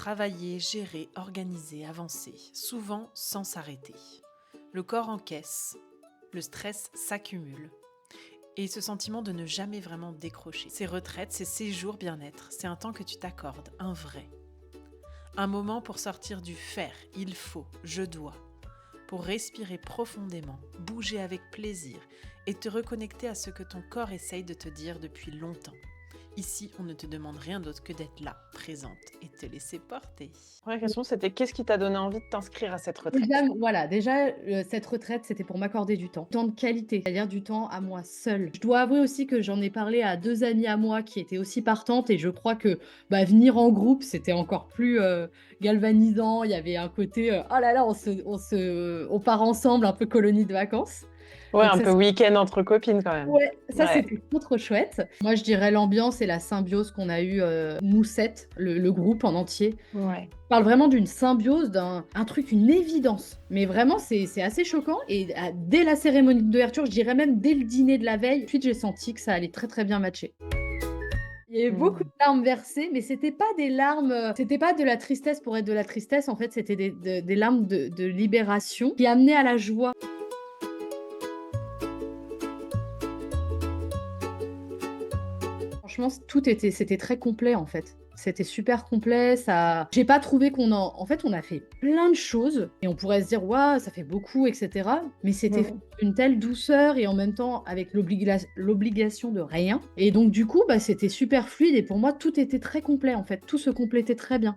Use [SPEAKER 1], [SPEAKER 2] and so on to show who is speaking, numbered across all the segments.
[SPEAKER 1] travailler, gérer, organiser, avancer, souvent sans s'arrêter. Le corps encaisse, le stress s'accumule. Et ce sentiment de ne jamais vraiment décrocher. Ces retraites, ces séjours bien-être, c'est un temps que tu t'accordes, un vrai. Un moment pour sortir du faire, il faut, je dois. Pour respirer profondément, bouger avec plaisir et te reconnecter à ce que ton corps essaye de te dire depuis longtemps. Ici, on ne te demande rien d'autre que d'être là, présente et te laisser porter.
[SPEAKER 2] Première question, c'était qu'est-ce qui t'a donné envie de t'inscrire à cette retraite?
[SPEAKER 3] Déjà, cette retraite, c'était pour m'accorder du temps de qualité, c'est-à-dire du temps à moi seule. Je dois avouer aussi que j'en ai parlé à 2 amies à moi qui étaient aussi partantes et je crois que, venir en groupe, c'était encore plus, galvanisant. Il y avait un côté, oh là là, on part ensemble, un peu colonie de vacances.
[SPEAKER 2] Ouais,
[SPEAKER 3] Donc
[SPEAKER 2] un
[SPEAKER 3] ça,
[SPEAKER 2] peu week-end entre copines quand même.
[SPEAKER 3] ouais, ça
[SPEAKER 2] Ouais.
[SPEAKER 3] c'était trop chouette. Moi, je dirais l'ambiance et la symbiose qu'on a eue, nous 7, le groupe en entier.
[SPEAKER 2] Ouais.
[SPEAKER 3] Je parle vraiment d'une symbiose, un truc, une évidence. Mais vraiment, c'est assez choquant. Et dès la cérémonie d'ouverture, je dirais même dès le dîner de la veille, ensuite j'ai senti que ça allait très très bien matcher. Il y avait beaucoup de larmes versées, mais c'était pas des larmes, c'était pas de la tristesse pour être de la tristesse. En fait, c'était des larmes de libération qui amenaient à la joie. Franchement, c'était très complet en fait. C'était super complet, j'ai pas trouvé en fait, on a fait plein de choses et on pourrait se dire: «Waouh, ça fait beaucoup» et cetera. Mais c'était fait d'une telle douceur et en même temps avec l'obligation de rien et donc du coup, c'était super fluide et pour moi, tout était très complet en fait. Tout se complétait très bien.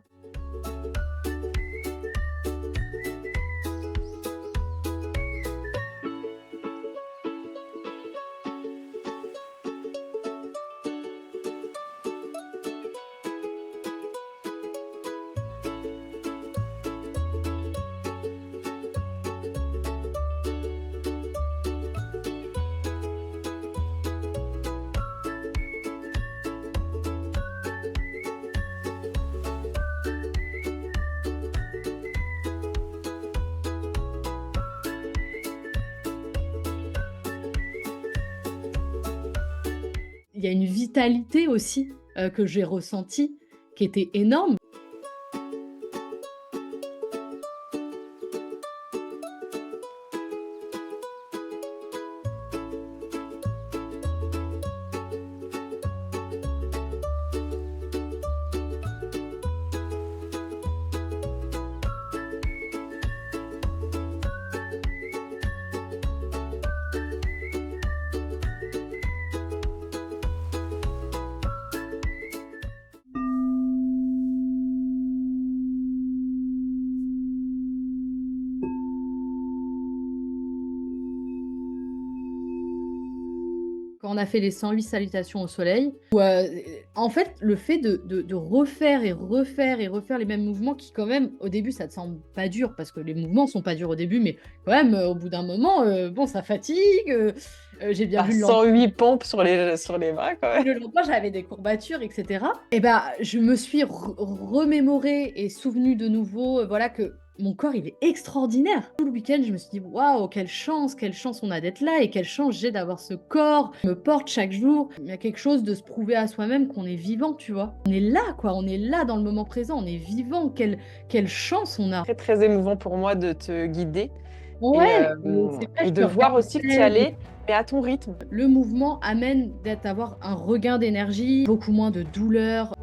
[SPEAKER 3] Il y a une vitalité aussi, que j'ai ressentie, qui était énorme. Quand on a fait les 108 salutations au soleil, en fait, le fait de refaire et refaire et refaire les mêmes mouvements qui quand même, au début, ça te semble pas dur parce que les mouvements sont pas durs au début, mais quand même, au bout d'un moment, bon, ça fatigue, j'ai bien vu le lendemain.
[SPEAKER 2] 108 pompes sur les bras quand même.
[SPEAKER 3] Le lendemain, j'avais des courbatures, et cetera. Et je me suis remémorée et souvenue de nouveau, voilà, que mon corps, il est extraordinaire. Tout le week-end, je me suis dit: «Waouh, quelle chance on a d'être là et quelle chance j'ai d'avoir ce corps qui me porte chaque jour». Il y a quelque chose de se prouver à soi-même qu'on est vivant, tu vois? On est là, quoi, on est là dans le moment présent, on est vivant. Quelle chance on a!
[SPEAKER 2] Très, très émouvant pour moi de te guider
[SPEAKER 3] Ouais, et c'est vrai,
[SPEAKER 2] et
[SPEAKER 3] je
[SPEAKER 2] de
[SPEAKER 3] te
[SPEAKER 2] voir aussi que tu y
[SPEAKER 3] regardais.
[SPEAKER 2] allais, mais à ton rythme.
[SPEAKER 3] Le mouvement amène d'avoir un regain d'énergie, beaucoup moins de douleur.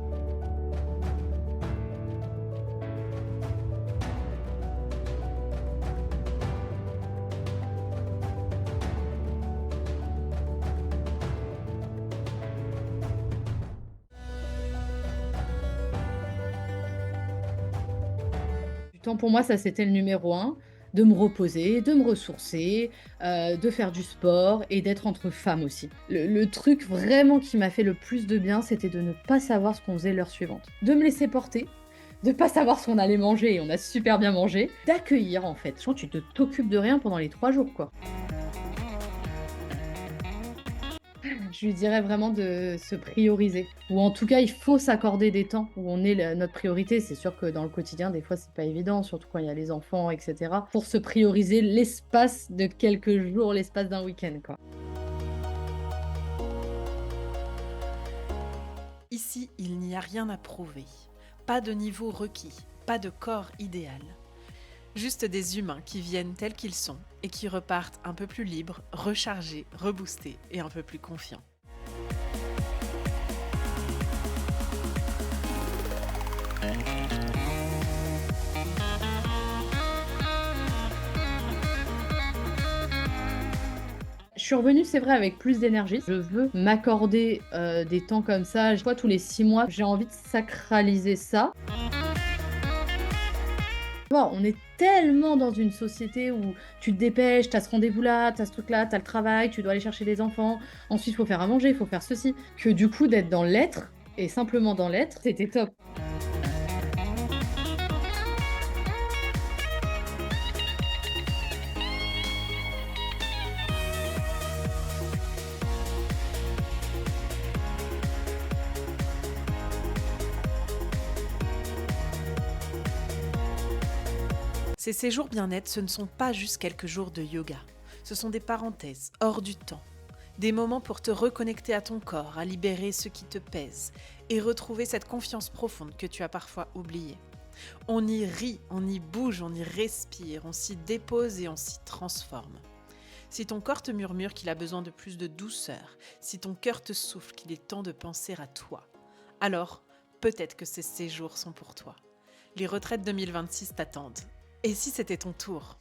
[SPEAKER 3] Du temps pour moi, ça c'était le numéro un, de me reposer, de me ressourcer, de faire du sport et d'être entre femmes aussi. Le truc vraiment qui m'a fait le plus de bien, c'était de ne pas savoir ce qu'on faisait l'heure suivante. De me laisser porter, de pas savoir ce qu'on allait manger et on a super bien mangé, d'accueillir en fait. Je crois que tu t'occupes de rien pendant les 3 jours, quoi. Je lui dirais vraiment de se prioriser. Ou en tout cas, il faut s'accorder des temps où on est notre priorité. C'est sûr que dans le quotidien, des fois, c'est pas évident, surtout quand il y a les enfants, etc. Pour se prioriser l'espace de quelques jours, l'espace d'un week-end, quoi.
[SPEAKER 1] Ici, il n'y a rien à prouver. Pas de niveau requis, pas de corps idéal. Juste des humains qui viennent tels qu'ils sont et qui repartent un peu plus libres, rechargés, reboostés et un peu plus confiants.
[SPEAKER 3] Je suis revenue, c'est vrai, avec plus d'énergie. Je veux m'accorder des temps comme ça. Je vois tous les 6 mois, j'ai envie de sacraliser ça. Bon, on est tellement dans une société où tu te dépêches, tu as ce rendez-vous-là, tu as ce truc-là, tu as le travail, tu dois aller chercher les enfants. Ensuite, il faut faire à manger, il faut faire ceci. Que du coup, d'être dans l'être, et simplement dans l'être, c'était top.
[SPEAKER 1] Ces séjours bien-être, ce ne sont pas juste quelques jours de yoga. Ce sont des parenthèses, hors du temps. Des moments pour te reconnecter à ton corps, à libérer ce qui te pèse et retrouver cette confiance profonde que tu as parfois oubliée. On y rit, on y bouge, on y respire, on s'y dépose et on s'y transforme. Si ton corps te murmure qu'il a besoin de plus de douceur, si ton cœur te souffle qu'il est temps de penser à toi, alors peut-être que ces séjours sont pour toi. Les retraites 2026 t'attendent. Et si c'était ton tour ?